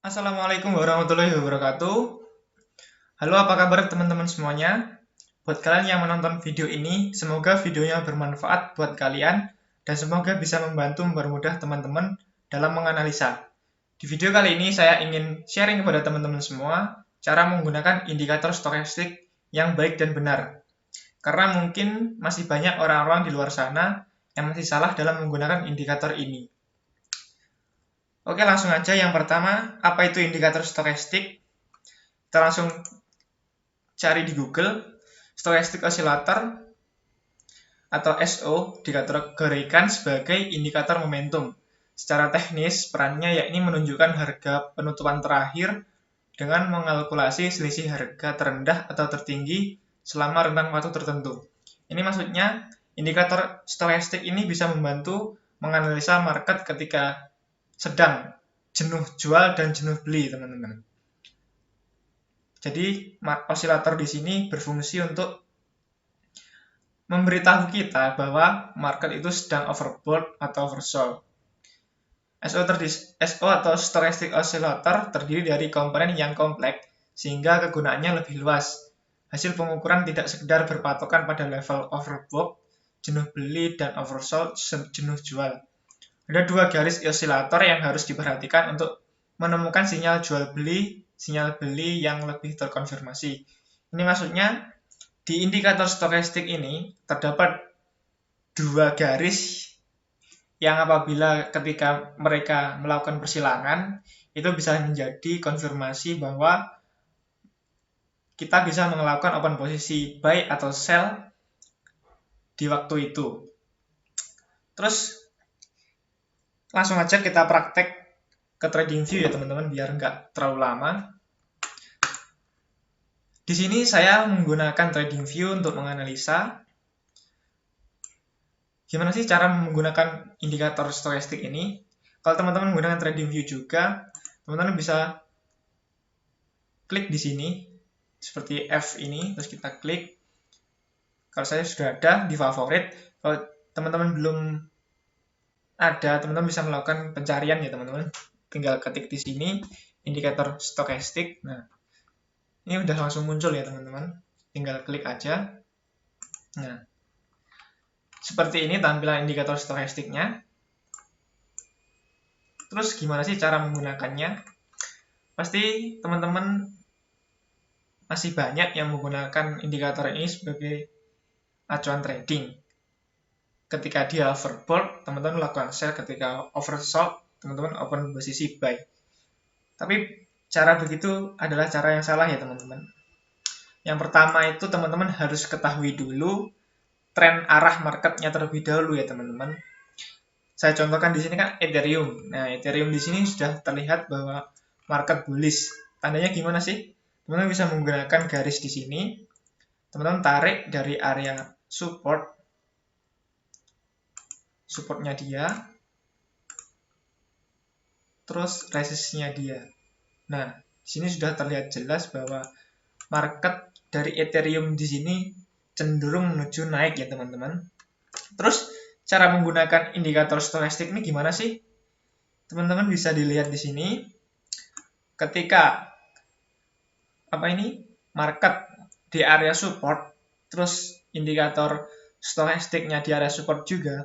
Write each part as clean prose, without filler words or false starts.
Assalamualaikum warahmatullahi wabarakatuh. Halo, apa kabar teman-teman semuanya? Buat kalian yang menonton video ini, semoga videonya bermanfaat buat kalian dan semoga bisa membantu mempermudah teman-teman dalam menganalisa. Di video kali ini saya ingin sharing kepada teman-teman semua cara menggunakan indikator stokastik yang baik dan benar. Karena mungkin masih banyak orang-orang di luar sana yang masih salah dalam menggunakan indikator ini. Oke, langsung aja. Yang pertama, apa itu indikator stokastik? Kita langsung cari di Google. Stochastic Oscillator atau SO dikategorikan sebagai indikator momentum. Secara teknis, perannya yakni menunjukkan harga penutupan terakhir dengan mengalkulasi selisih harga terendah atau tertinggi selama rentang waktu tertentu. Ini maksudnya, indikator stokastik ini bisa membantu menganalisa market ketika sedang jenuh jual dan jenuh beli, teman-teman. Jadi, osilator di sini berfungsi untuk memberitahu kita bahwa market itu sedang overbought atau oversold. SO atau Stochastic Oscillator terdiri dari komponen yang kompleks sehingga kegunaannya lebih luas. Hasil pengukuran tidak sekedar berpatokan pada level overbought, jenuh beli, dan oversold, jenuh jual. Ada dua garis osilator yang harus diperhatikan untuk menemukan sinyal jual beli, sinyal beli yang lebih terkonfirmasi. Ini maksudnya di indikator stokastik ini terdapat dua garis yang apabila ketika mereka melakukan persilangan itu bisa menjadi konfirmasi bahwa kita bisa melakukan open posisi buy atau sell di waktu itu. Terus langsung aja kita praktek ke TradingView ya teman-teman biar nggak terlalu lama. Di sini saya menggunakan TradingView untuk menganalisa gimana sih cara menggunakan indikator stokastik ini. Kalau teman-teman menggunakan TradingView juga, teman-teman bisa klik di sini seperti F ini, terus kita klik. Kalau saya sudah ada di favorit, kalau teman-teman belum ada, teman-teman bisa melakukan pencarian ya teman-teman. Tinggal ketik di sini indikator stokastik. Nah, ini udah langsung muncul ya teman-teman. Tinggal klik aja. Nah, seperti ini tampilan indikator stokastiknya. Terus gimana sih cara menggunakannya? Pasti teman-teman masih banyak yang menggunakan indikator ini sebagai acuan trading. Ketika dia overbought, teman-teman melakukan sell. Ketika oversold, teman-teman open posisi buy. Tapi cara begitu adalah cara yang salah ya teman-teman. Yang pertama itu teman-teman harus ketahui dulu tren arah marketnya terlebih dahulu ya teman-teman. Saya contohkan di sini kan Ethereum. Nah, Ethereum di sini sudah terlihat bahwa market bullish. Tandanya gimana sih? Teman-teman bisa menggunakan garis di sini. Teman-teman tarik dari area supportnya dia, terus resistnya dia. Nah, di sini sudah terlihat jelas bahwa market dari Ethereum di sini cenderung menuju naik ya teman-teman. Terus cara menggunakan indikator stokastik ini gimana sih? Teman-teman bisa dilihat di sini. Ketika market di area support, terus indikator stokastiknya di area support juga,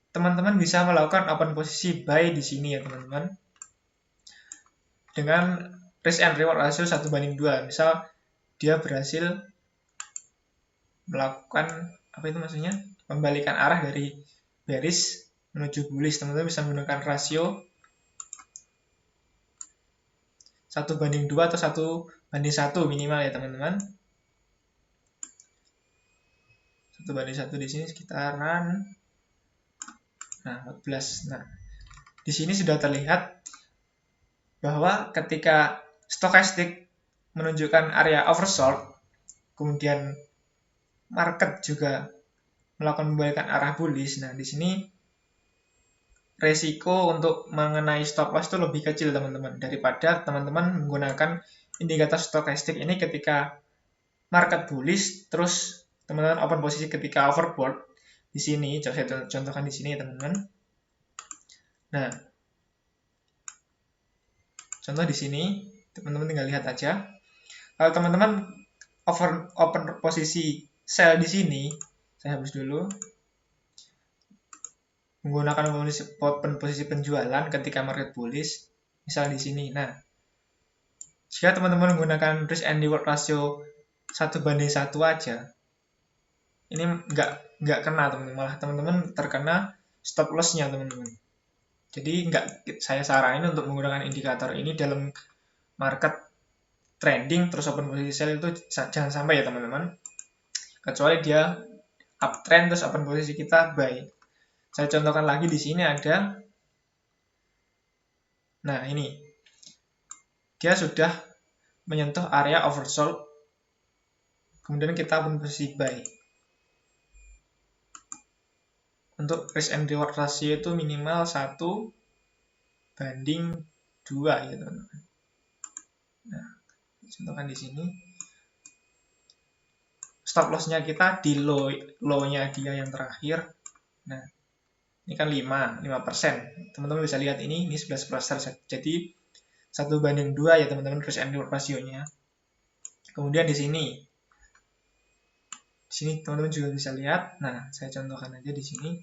teman-teman bisa melakukan open posisi buy di sini ya teman-teman. Dengan risk and reward ratio 1:2. Misal dia berhasil melakukan membalikan arah dari bearish menuju bullish. Teman-teman bisa menggunakan rasio 1:2 atau 1:1 minimal ya teman-teman. 1:1 di sini sekitaran 14. Nah, di sini sudah terlihat bahwa ketika stokastik menunjukkan area oversold, kemudian market juga melakukan pembalikan arah bullish. Nah, di sini resiko untuk mengenai stop loss itu lebih kecil teman-teman daripada teman-teman menggunakan indikator stokastik ini ketika market bullish terus teman-teman open posisi ketika overbought. Di sini saya contohkan di sini ya teman-teman. Nah, Contoh di sini, teman-teman tinggal lihat aja. Kalau teman-teman open posisi sell di sini, saya hapus dulu. Menggunakan open posisi penjualan ketika market bullish, misal di sini. Nah, jika teman-teman menggunakan risk and reward ratio 1:1 aja, ini nggak kena teman-teman, malah teman-teman terkena stop loss-nya teman-teman. Jadi saya saranin untuk menggunakan indikator ini dalam market trending terus open posisi sell itu jangan sampai ya teman-teman. Kecuali dia uptrend terus open posisi kita buy. Saya contohkan lagi di sini ada. Nah, ini. Dia sudah menyentuh area oversold. Kemudian kita open posisi buy. Untuk risk and reward ratio itu minimal 1:2 ya teman-teman. Nah, contohkan di sini. Stop loss-nya kita di low-nya dia yang terakhir. Nah, ini kan 5%. Teman-teman bisa lihat ini 11%. Jadi 1:2 ya teman-teman risk and reward ratio-nya. Kemudian di sini teman-teman juga bisa lihat. Nah, saya contohkan aja di sini.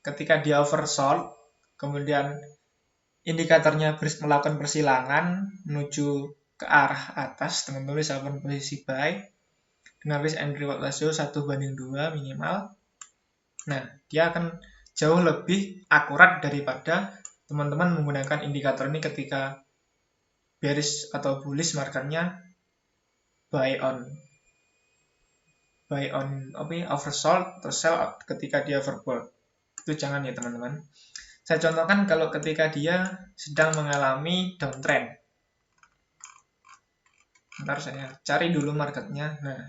Ketika dia oversold, kemudian indikatornya melakukan persilangan menuju ke arah atas, teman-teman bisa lakukan posisi buy dengan risk and reward ratio 1:2 minimal. Nah, dia akan jauh lebih akurat daripada teman-teman menggunakan indikator ini ketika bearish atau bullish marketnya buy on oversold atau sell ketika dia overbought. Itu jangan ya teman-teman. Saya contohkan kalau ketika dia sedang mengalami downtrend. Ntar saya cari dulu marketnya. Nah,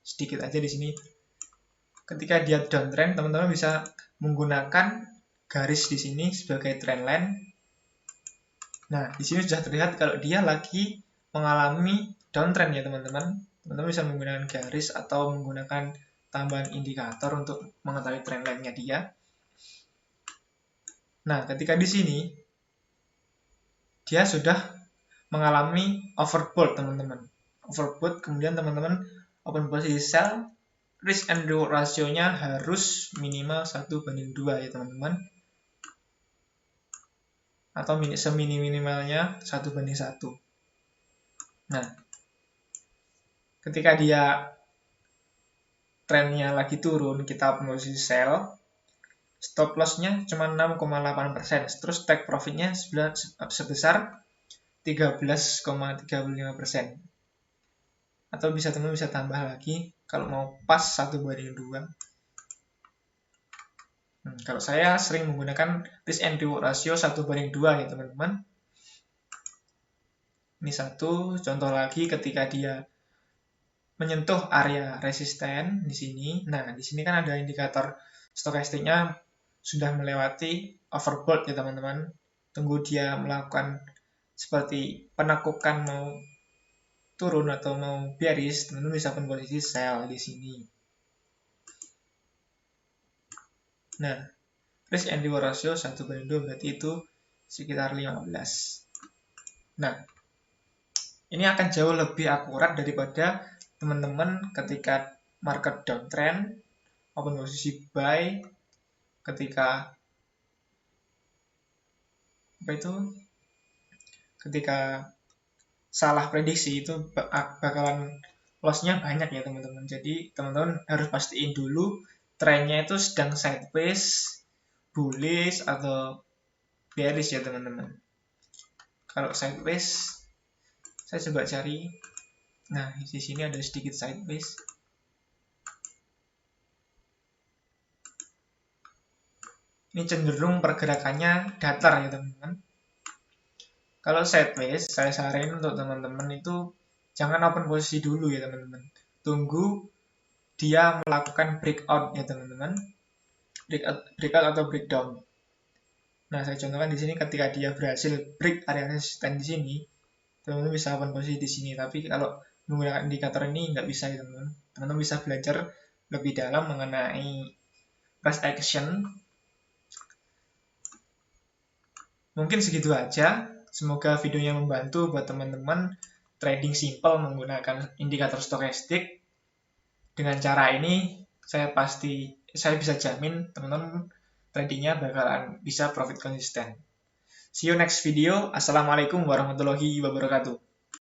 sedikit aja di sini. Ketika dia downtrend, teman-teman bisa menggunakan garis di sini sebagai trendline. Nah, di sini sudah terlihat kalau dia lagi mengalami downtrend ya teman-teman. Teman-teman bisa menggunakan garis atau menggunakan tambahan indikator untuk mengetahui trendline-nya dia. Nah, ketika di sini dia sudah mengalami overbought teman-teman. Overbought, kemudian teman-teman open posisi sell, risk and reward ratio-nya harus minimal 1:2 ya teman-teman. Atau seminimalnya 1:1. Nah, ketika dia trennya lagi turun, kita open posisi sell, stop loss-nya cuma 6,8%, terus take profit-nya sebesar 13,35%. Atau teman-teman bisa tambah lagi kalau mau pas 1:2. Kalau saya sering menggunakan risk and reward ratio 1:2 ya teman-teman. Ini satu contoh lagi ketika dia menyentuh area resisten di sini. Nah, di sini kan ada indikator stokastiknya sudah melewati overbought ya teman-teman. Tunggu dia melakukan seperti penekukan mau turun atau mau bearish, teman-teman bisa open posisi sell di sini. Nah, risk and reward ratio 1:2 berarti itu sekitar 15. Nah, ini akan jauh lebih akurat daripada teman-teman ketika market downtrend, open posisi buy, ketika salah prediksi itu bakalan loss-nya banyak ya teman-teman. Jadi teman-teman harus pastiin dulu trennya itu sedang sideways, bullish atau bearish ya teman-teman. Kalau sideways, saya coba cari. Nah, di sini ada sedikit sideways. Ini cenderung pergerakannya datar ya teman-teman. Kalau sideways, saya saranin untuk teman-teman itu jangan open posisi dulu ya teman-teman. Tunggu dia melakukan breakout ya teman-teman. Breakout atau breakdown. Nah, saya contohkan di sini ketika dia berhasil break area resisten di sini, teman-teman bisa open posisi di sini. Tapi kalau menggunakan indikator ini nggak bisa ya teman-teman. Teman-teman bisa belajar lebih dalam mengenai price action Mungkin segitu aja. Semoga videonya membantu buat teman-teman trading simple menggunakan indikator stokastik. Dengan cara ini, saya bisa jamin teman-teman tradingnya bakalan bisa profit konsisten. See you next video. Assalamualaikum warahmatullahi wabarakatuh.